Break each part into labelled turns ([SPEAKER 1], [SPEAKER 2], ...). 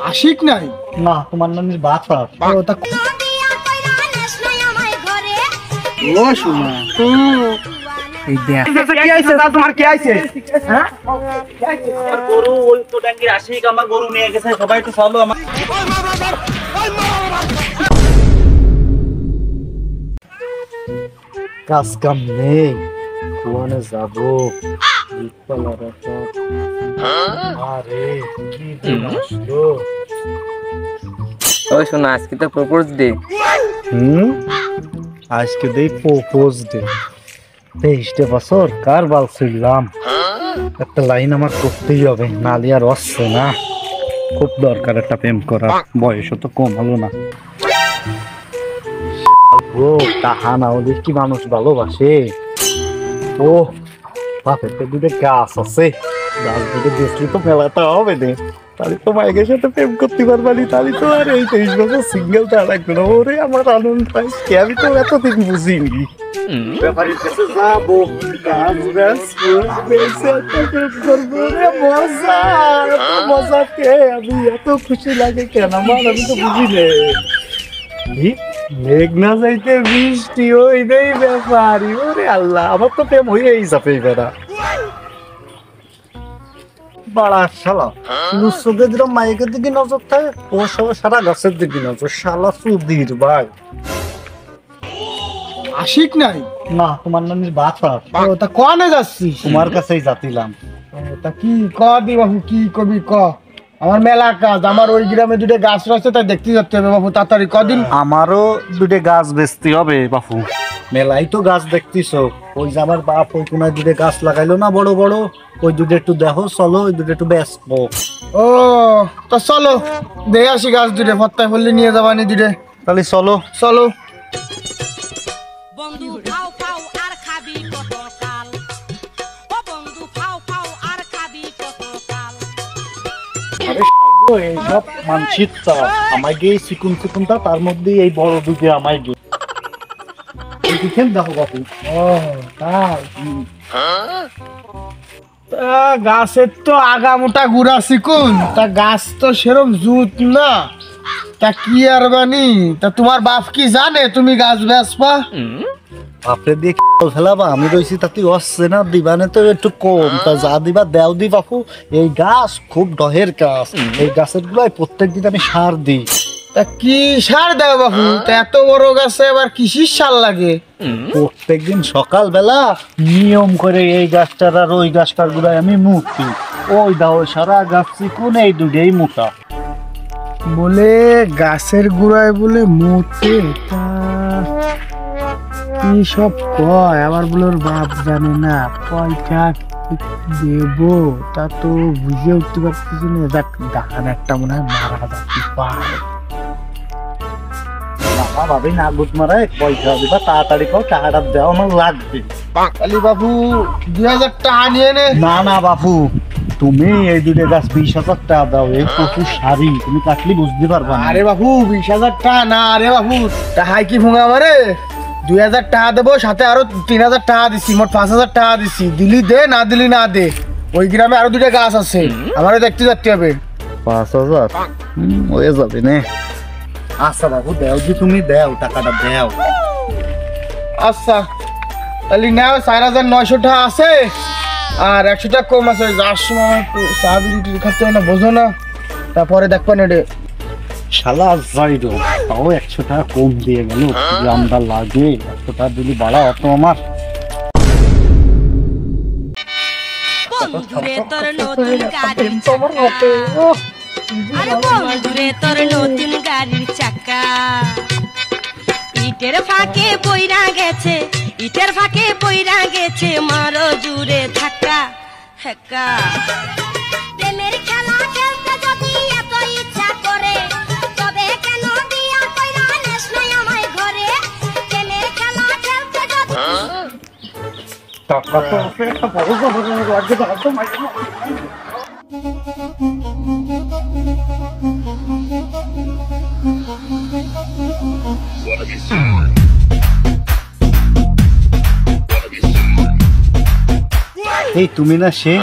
[SPEAKER 1] আশিক নাই
[SPEAKER 2] না তোমার নামের বাছা
[SPEAKER 1] ও তা
[SPEAKER 2] ও শোনা
[SPEAKER 1] এই দেখ
[SPEAKER 2] কি আইছে তোমার কি আইছে হ্যাঁ
[SPEAKER 3] গরু ওই তো ডাঙ্গির আশিক আমার গরু নিয়ে গেছে সবাই তো চলো আমার
[SPEAKER 2] কাজ কাম নেই কোয়ানে যাবো আরে কি দিন আসলো
[SPEAKER 4] ওই শোনা আজকে তো প্রপোজ ডে।
[SPEAKER 2] আজকে দেই প্রপোজ ডে 23 বছর কার বাল ছিলাম একটা লাইন আমার করতেই হবে নালি আর আসছে না খুব দরকার একটা প্রেম করার বয়সও তো কম হলো না ও তাহা না ওদের কি মানুষ ভালোবাসে ও বাপের তো দুটো গাছ আছে গাছ দুটো দেখলি তো মেলাটা হবে না তাহলে তো মায়ের সাথে প্রেম করতে পারবানি তাহলে তো আর এই 23 বছর সিঙ্গেলটা লাগবে না ওরে আমার আনন্দ পাইছি আমি তো এতদিন বুঝিনি ব্যাপারীর কাছে যাবো গাছ গাছ করবো রে মজা মজা কে আমি এত খুশি লাগে কেন আমার আমি তো বুঝি নে মেঘ না যাইতে বৃষ্টি ওই নেই ব্যাপারী ওরে আল্লাহ আমার তো প্রেম হয়েই যাবে বেড়া বাড়া শালা লুসোকে যেরকম মাইকের দিকে নজর থাকে ও সব সারা গাছের দিকে নজর শালা সুধীর ভাই
[SPEAKER 1] আশিক নাই
[SPEAKER 2] না তোমার নামের বাছা
[SPEAKER 1] ও তা কোনে যাচ্ছিস
[SPEAKER 2] তোমার কাছেই যাতিলাম
[SPEAKER 1] তা কি ক দি বাবু কি কবি ক আমার মেলা কাজ আমার ওই গ্রামে দুটো গাছ রয়েছে তাই দেখতে যেতে হবে বাবু তাড়াতাড়ি কদিন
[SPEAKER 2] আমারও দুটো গাছ বেচতে হবে বাপু মেলাই তো গাছ দেখতিছো ওই যে আমার বাপ ওই কোনায় দুটো গাছ লাগাইলো না বড় বড় ওই দুটো একটু দেখো চলো ওই দুটো একটু বেচবো
[SPEAKER 1] ও তা চলো দেখে আসি গাছ দুটো ভত্তায় ফেললে নিয়ে যাবানি দুটো
[SPEAKER 2] তাহলে চলো
[SPEAKER 1] চলো
[SPEAKER 5] বন্ধু ফাও ফাও আর খাবি কত কাল ও বন্ধু ফাও ফাও আর খাবি কত কাল
[SPEAKER 2] আরে এইসব মানসিকতা আমায় গিয়ে চিকুন চিকুনটা তার মধ্যে এই বড় দুটো আমায় গিয়ে দেখো বাপু
[SPEAKER 1] ও তাই তা গাছের তো আগা মোটা গুড়া শিকুন তা গাছ তো সেরকম জুত না তা কি আর বানি তা তোমার বাপ কি জানে তুমি গাছ বেচবা
[SPEAKER 2] বাপরে দিয়ে ফেলাবা আমি রয়েছি তাতে আসছে না দিবানে তো একটু কম তা যা দিবা দেও দি বাপু এই গাছ খুব ডহের গাছ এই গাছের গুলাই প্রত্যেকদিন আমি সার দিই
[SPEAKER 1] তা কি সার দাও বাবু তা এত বড় গাছে আবার কিসির সার লাগে
[SPEAKER 2] প্রত্যেকদিন সকালবেলা নিয়ম করে এই গাছটার আর ওই গাছটার গুলাই আমি মুক্তি ওই দাও সারা গাছ চিকুন এই দুটোই মোটা
[SPEAKER 1] বলে গাছের গুড়ায় বলে মোটে তা কি সব কয় আবার বলে ওর বাপ জানে না কয়টা দেবো তা তো বুঝে উঠতে পারতেছি না দেখ ডাকান একটা মনে হয় মারা যাচ্ছে পায়
[SPEAKER 2] বাবা ভাবি না গুট মারায় পয়সা দিবা তাড়াতাড়ি কর টাকাটা দেওয়া আমার লাগবে
[SPEAKER 1] আলি বাবু 2000 টাকা নিয়ে নে
[SPEAKER 2] না না বাপু তুমি এই দুটো গাছ 20,000 টাকা দাও এই প্রচুর শাড়ি তুমি কাটলি বুঝতে পারবা না
[SPEAKER 1] আরে বাবু 20,000 টাকা না আরে বাবু তাহাই কি ভুঙা আমারে 2000 টাকা দেবো সাথে আরো 3000 টাকা দিছি মোট 5000 টাকা দিছি দিলি দে না দিলি না দে ওই গ্রামে আরো দুটো গাছ আছে আমারও দেখতে যেতে হবে
[SPEAKER 2] 5,000 হয়ে যাবে না আচ্ছা বাবু দেও যে তুমি দেও টাকাটা দেও
[SPEAKER 1] আচ্ছা তাহলে নাও 4900 টাকা আছে আর 100 টাকা কম আছে যার সময় একটু চা বিড়ি খাচ্ছে না বোঝো না তারপরে দেখবা না রে
[SPEAKER 2] শালা যাইরো তাও 100 টাকা কম দিয়ে গেল গ্রামটা লাগে 100 টাকা দিলি বাড়া অত আমার
[SPEAKER 5] বন্ধুরে তোর নতুন গাড়ির চাকা আরে বন্ধুরে তোর নতুন গাড়ির চাকা ইটের ফাঁকে পইরা গেছে মারো জুড়ে ধাক্কা হেক্কা প্রেমের খেলা খেলতে যদি এত ইচ্ছা করে তবে কেন বিয়া কইরা নেস নাই আমায় ঘরে প্রেমের খেলা খেলতে যদি
[SPEAKER 2] টাকা তো একটা বড় খবর লাগে তো এই তুমি না সে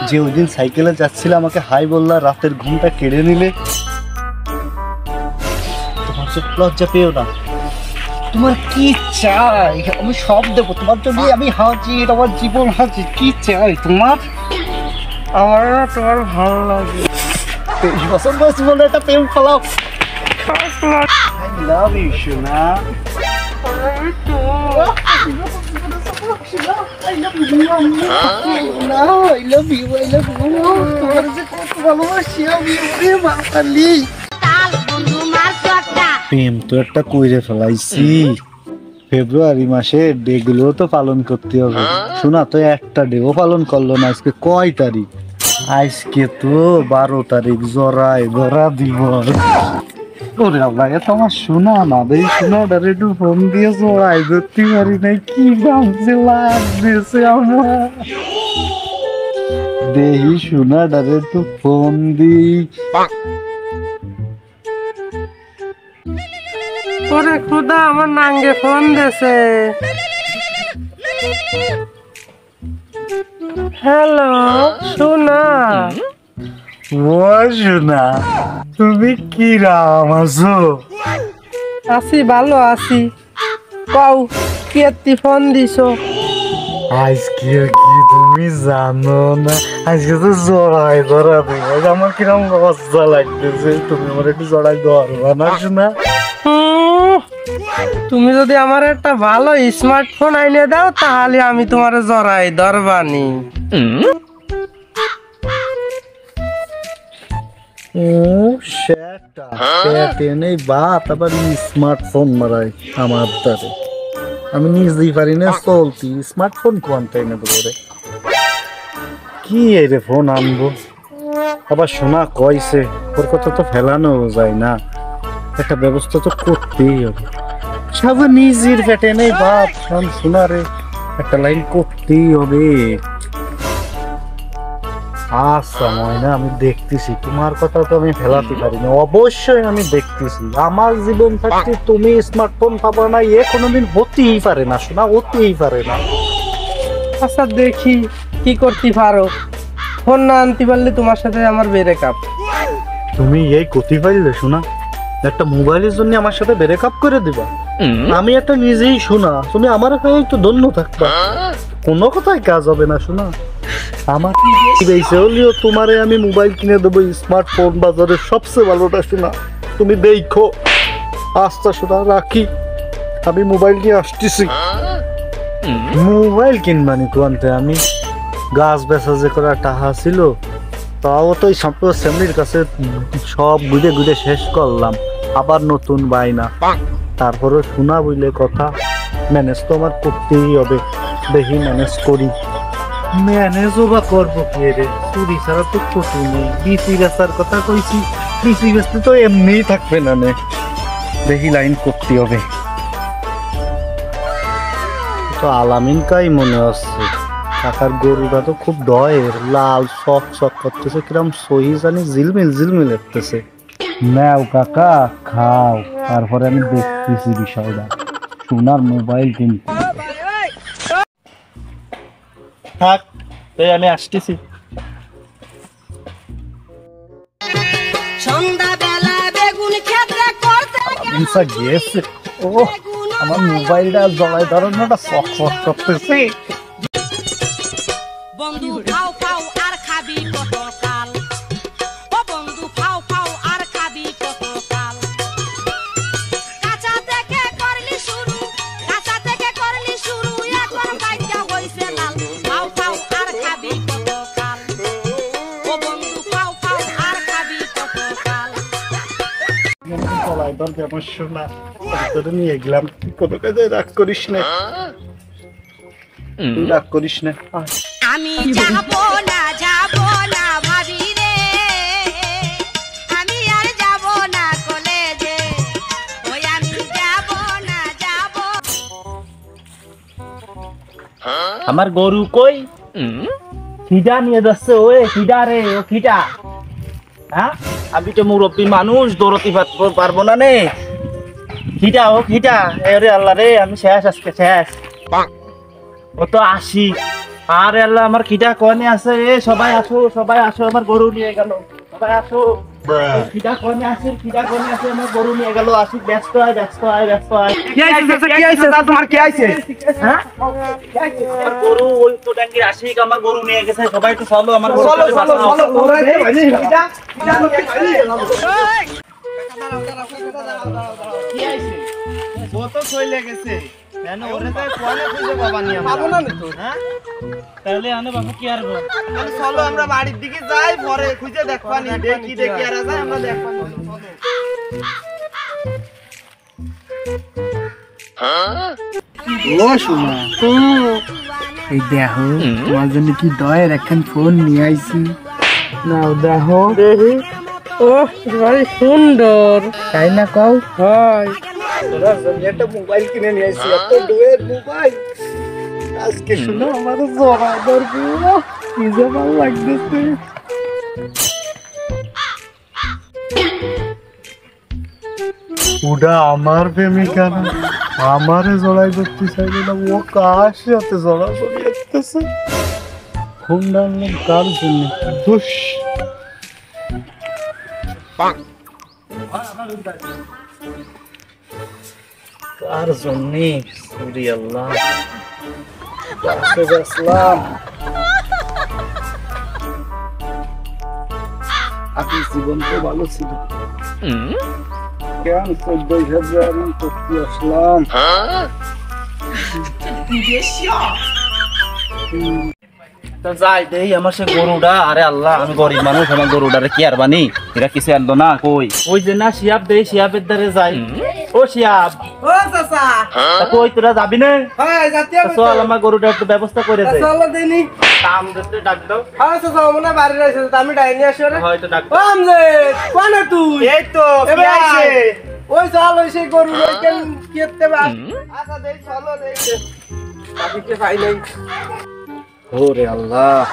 [SPEAKER 2] যে ওই দিন সাইকেলে যাচ্ছিলে আমাকে হাই বললা রাতের ঘুমটা কেড়ে নিলে লজ্জা পেও না। তোমার কি চাই? আমি সব দেবো তোমার জন্য, আমি হাজির, আমার জীবন হাজির। কি চাই তোমার? আমার না তোমার ভালো লাগে। 23 বছর বয়স বলে একটা প্রেম ফলাও। I love you, সোনা। I love you. তোমার যে কত ভালোবাসি আমি, ওরে বাঙালি।
[SPEAKER 5] তাল বন্ধু মার একটা
[SPEAKER 2] প্রেম তো একটা কইরে ফেলাইছি। ফেব্রুয়ারি মাসে ডে গুলো তো পালন করতে হবে। শোনা তো একটা ডেও পালন করলো না। আজকে কয় তারিখ? আজকে তো 12 তারিখ। জরায় ধরা দিব। ওরে আল্লাহ, এ তো আমার শোনা না দেই। শোনাটার একটু ফোন দিয়ে জড়াই ধরতে পারি নাই। কি গামছে লাগতেছে আমার। দেহি শোনাটার একটু ফোন দিই।
[SPEAKER 6] ওরে খুদা, আমার নাঙ্গে ফোন দেছে। হ্যালো সোনা।
[SPEAKER 2] ও শোনা, তুমি কি রাম আছো?
[SPEAKER 6] আছি, ভালো আছি। কও কি এত্তি ফোন দিছো?
[SPEAKER 2] আজকে কি তুমি জানো না? আজকে তো জড়াই ধরা দেবে। আমার কিরম লজ্জা লাগতেছে। তুমি আমার একটু জড়াই ধরবা না শোনা?
[SPEAKER 6] তুমি যদি আমার একটা ভালো স্মার্টফোন আইনে দাও তাহলে আমি তোমার জড়াই ধরবানি।
[SPEAKER 2] সেটা নেই বাত, আবার স্মার্টফোন মারাই আমার দ্বারে। আমি নিজেই পারি না চলতি। স্মার্টফোন কোয়ান্টাই না ধরে কি রে ফোন আনবো? আবার শোনা কইছে ওর কথা তো ফেলানো যায় না। একটা ব্যবস্থা তো করতেই হবে। সব নিজের পেটে নেই বাপ। শোনা রে, একটা লাইন করতেই হবে। আচ্ছা ময়না, আমি দেখতেছি। তোমার কথা তো আমি ফেলাতে পারি না। অবশ্যই আমি দেখতেছি। আমার জীবন থাকতে তুমি স্মার্টফোন পাবা না, এ কোনোদিন হতেই পারে না শোনা, হতেই পারে না।
[SPEAKER 6] আচ্ছা দেখি কি করতে পারো। ফোন না আনতে পারলে তোমার সাথে আমার ব্রেকআপ।
[SPEAKER 2] তুমি এই করতে পারলে শোনা? একটা মোবাইলের জন্য আমার সাথে ব্রেকআপ করে দিবা? আমি একটা নিজেই শোনা, তুমি আমার কাছে একটু ধন্য থাকবা। কোনো কথাই কাজ হবে না শোনা। আমার বেশি হলেও তোমারে আমি মোবাইল কিনে দেবো, স্মার্টফোন বাজারের সবচেয়ে ভালোটা শোনা। তুমি দেখো। আস্তা শোনা, রাখি। আমি মোবাইল নিয়ে আসতেছি। মোবাইল কিনবানি কোয়ান্তে আমি গাছ বেচা যে করা টাকা ছিল, তাও তো এই সম্পূর্ণ ফ্যামিলির কাছে সব ঘুরে ঘুরে শেষ করলাম। আবার নতুন বায়না। তারপরে শোনা বুঝলে কথা, ম্যানেজ তো আমার করতেই হবে। দেখি ম্যানেজ করি। ম্যানেজও বা করবো কি রে? চুরি ছাড়া তো কিছু নেই। বিসি বেচার কথা কইছি, বিসি বেচতে তো এমনিই থাকবে না নে। দেখি লাইন করতে হবে। তো আলামিনকাই মনে হচ্ছে। কাকার গরুটা তো খুব ডয়ের, লাল শখ শখ করতেছে, কিরম সহি জানি ঝিলমিল লাগতেছে। নাও কাকা, খাও, তারপরে আমি দেখতেছি বিষয়টা। সোনার মোবাইল কিনতে থাক, আমি আসতেছি।
[SPEAKER 5] সন্ধ্যাবেলা বেগুন ক্ষেত্রে করতে
[SPEAKER 2] গেছে। ও আমার মোবাইলটা জলাই ধরানোটা শখ শখ করতেছে।
[SPEAKER 5] বন্ধু খাও খাও আর খাবি কত কাল। ও বন্ধু খাও খাও আর খাবি কত কাল। কাঁচা থেকে করলি শুরু, কাঁচা থেকে করলি শুরু, এখন বাইকা হইছে লাল। খাও খাও আর খাবি কত কাল। ও বন্ধু খাও খাও আর খাবি কত কাল।
[SPEAKER 2] জলাই ধর আমার সোনা, তোরে নিয়ে গেলাম। কোনো কাজে রাগ করিস না, তুই রাগ করিস না।
[SPEAKER 5] আমি যাব না ভাবি রে, আমি আর যাব না কলেজে। ওই আমি যাব না।
[SPEAKER 3] আমার গরু কই? খিদা নিয়ে যাচ্ছে। ওই খিদা রে, ও খিদা। হ্যাঁ, আমি তো মুরব্বী মানুষ, দৌড়তে পারবো না নে। খিদা, ও খিদা। আরে আল্লাহ রে, আমি শেষ, আজকে শেষ। ও তো আসি। আরে আল্লাহ, আমার খিদা কনে আছে রে। সবাই আসো, আমার গরু নিয়ে গেল। সবাই আসো। খিদা কোনে আছে আমার গরু নিয়ে গেল আসি ব্যস্ত হয়
[SPEAKER 1] কি আইছে তোমার কি আইছে
[SPEAKER 3] হ্যাঁ আমার গরু ওই তো ডাঙ্গির আশিক আমার গরু নিয়ে গেছে সবাই তো চলো আমার গরু
[SPEAKER 1] কি আইছে ও তো চলে গেছে কেন ওরে তো কোয়ালে খুঁজে পাবা নি আমরা পাবো না তো হ্যাঁ
[SPEAKER 3] তাহলে আনে বাবু কি আরবো
[SPEAKER 1] তাহলে চলো আমরা বাড়ির দিকে যাই পরে খুঁজে দেখবানি দেখি আর যায় আমরা দেখবানি ও শোনা এই দেখো তোমার জন্য কি দয়ের এখন ফোন নিয়ে আইছি নাও দেখো
[SPEAKER 6] দেখি ও ভাই সুন্দর
[SPEAKER 1] তাই না কও
[SPEAKER 6] হয়
[SPEAKER 1] তোরা জন্য একটা মোবাইল কিনে নিয়ে আইছি এত ডুয়ের মোবাইল আজকে শুনো আমার জোড়া ধরবো কি যে ভালো লাগতেছে
[SPEAKER 2] ওটা আমার প্রেমিকা না আমারে জড়াই করতে চাইলে না ও কার সাথে জড়াজড়ি করতেছে ফোন ডাললাম কার জন্য দুষ
[SPEAKER 3] কার জন্য সরি আল্লাহ
[SPEAKER 1] আসসালাম আপনি জীবন তো ভালো ছিল কেন 14,000 করতে আসলাম
[SPEAKER 3] তো যাই দেই আমার সে গরুটা আরে আল্লাহ আমি গরিব মানুষ আমার গরুটারে কি আর বানি এরা কিছু আনলো না কই ওই যে না শিয়াব দেই শিয়াবের দ্বারে যাই ও শিয়াব
[SPEAKER 6] ও চাচা
[SPEAKER 3] তা কই তোরা যাবি না
[SPEAKER 6] হয় জাতি
[SPEAKER 3] তা চল আমার গরুটা একটু ব্যবস্থা করে দে
[SPEAKER 6] চলো দেনি
[SPEAKER 3] কাম দিতে ডাক দাও
[SPEAKER 6] হ্যাঁ চাচা মনে বাড়ি রইছে আমি ডাইনি আসি রে
[SPEAKER 3] হয়তো ডাক
[SPEAKER 6] ও আমজেদ কোন তুই
[SPEAKER 1] এই তো কি আইছে
[SPEAKER 6] ওই চাল ওই সেই গরু লইকেন কেতে বা আচ্ছা দেই চলো দেই আদিকে পাই নাই
[SPEAKER 2] ওরে আল্লাহ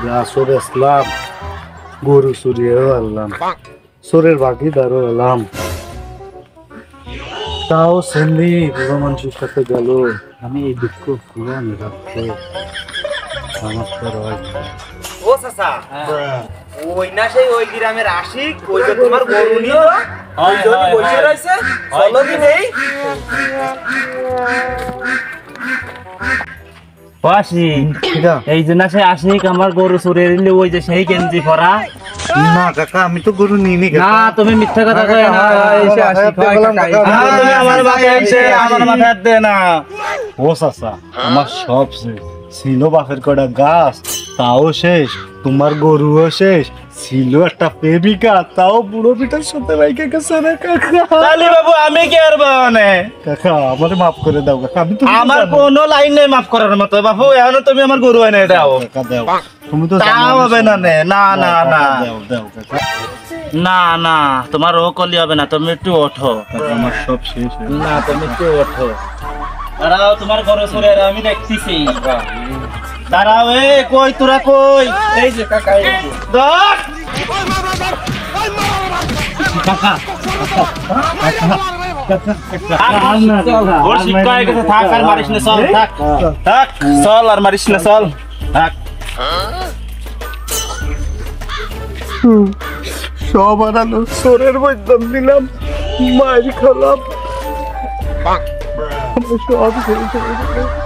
[SPEAKER 2] যা সরে আসলাম গরু চুরিয়েও আনলাম চোরের বাকিদারও এলাম তাও সেমনি বুড়ো মানুষের সাথে গেল আমি এই দুঃখ পুরান রাখতে আমার তো রয়
[SPEAKER 1] ও চাচা ওই না সেই ওই গ্রামের আশিক ওই যে তোমার গরু নিয়ে ওই জন্য বসে রইছে চলো কি নেই
[SPEAKER 3] পাশি এই যে না সে আশিক আমার গরু চুরে দিলে ওই যে সেই গেঞ্জি পরা
[SPEAKER 2] না কাকা আমি তো গরু নিইনি
[SPEAKER 3] না তুমি মিথ্যা কথা কই না
[SPEAKER 6] এসে আসি
[SPEAKER 3] তুমি আমার বাপে এসে আমার মাথায় হাত দে না
[SPEAKER 2] ও চাচা আমার সব শেষ ছিল বাপের কটা গাছ তাও শেষ তোমার গরুও শেষ ছিল একটা প্রেমিকা তাও বুড়ো পিটার সাথে বাইকে গেছে রে কাকা
[SPEAKER 3] তাহলে বাবু আমি কি আর বানে
[SPEAKER 2] কাকা আমারে মাফ করে দাও কাকা আমি তো
[SPEAKER 3] আমার কোনো লাইন নেই মাফ করার মতো বাবু এখন তুমি আমার গরু এনে দাও
[SPEAKER 2] কাকা দাও তুমি তো
[SPEAKER 3] তাও হবে না নে না না না
[SPEAKER 2] দাও দাও কাকা
[SPEAKER 3] না না তোমার ও কলি হবে না তুমি একটু ওঠো
[SPEAKER 2] কাকা, আমার সব শেষ হয়ে গেছে।
[SPEAKER 3] না তুমি একটু ওঠো দাঁড়াও তোমার গরু চুরে আমি দেখতেছি দাঁড়াও এ কই তোরা কই
[SPEAKER 6] এই যে কাকা এই যে
[SPEAKER 3] ধর ওর শিক্ষা হয়ে গেছে থাক আর মারিস না চল থাক থাক চল আর মারিস না চল থাক
[SPEAKER 2] সব হারালো চোরের বৈদ্যাম দিলাম মায়ের খালাম আমার সব শেষ হয়ে গেছে।